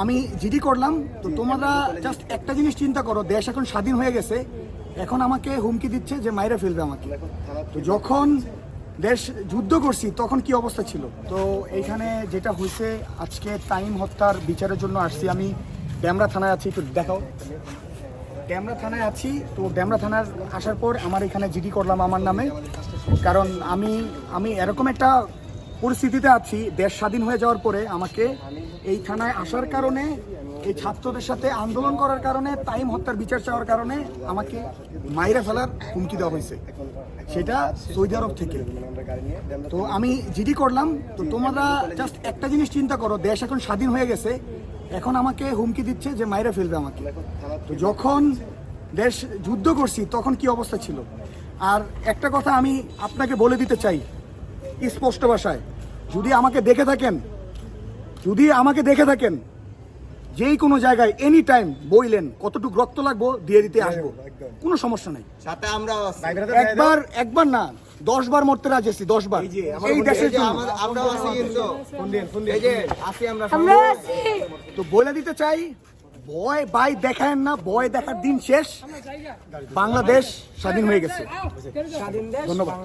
আমি জিডি করলাম। তো তোমরা জাস্ট একটা জিনিস চিন্তা করো, দেশ এখন স্বাধীন হয়ে গেছে, এখন আমাকে হুমকি দিচ্ছে যে মাইরে ফেলবে আমাকে। তো যখন দেশ যুদ্ধ করছি তখন কি অবস্থা ছিল। তো এইখানে যেটা হয়েছে, আজকে তাইম হত্যার বিচারের জন্য আসছি। আমি ড্যামরা থানায় আছি, একটু দেখাও। ড্যামরা থানায় আছি। তো ড্যামরা থানায় আসার পর আমার এখানে জিডি করলাম আমার নামে, কারণ আমি এরকম একটা পরিস্থিতিতে আছি। দেশ স্বাধীন হয়ে যাওয়ার পরে আমাকে এই থানায় আসার কারণে, এই ছাত্রদের সাথে আন্দোলন করার কারণে, তাইম হত্যার বিচার চাওয়ার কারণে আমাকে মাইরে ফেলার হুমকি দেওয়া হয়েছে, সেটা সৌদি আরব থেকে। তো আমি জিডি করলাম। তো তোমরা জাস্ট একটা জিনিস চিন্তা করো, দেশ এখন স্বাধীন হয়ে গেছে, এখন আমাকে হুমকি দিচ্ছে যে মাইরে ফেলবে আমাকে। তো যখন দেশ যুদ্ধ করছি তখন কি অবস্থা ছিল। আর একটা কথা আমি আপনাকে বলে দিতে চাই স্পষ্ট ভাষায়, যদি আমাকে দেখে থাকেন যেই কোনো জায়গায় এনি টাইম বইলেন, কতটুকু রক্ত লাগবো দিয়ে দিতে আসবো, কোনো সমস্যা নাই। সাথে আমরা একবার না 10 বার মরতে রাজি আছি, 10 বার এই দেশের জন্য। আমরা আছি কিন্তু এই যে আছি আমরা আছি। তো বলে দিতে চাই, ভয় বাই দেখায় না, ভয় দেখার দিন শেষ। বাংলাদেশ স্বাধীন হয়ে গেছে। ধন্যবাদ।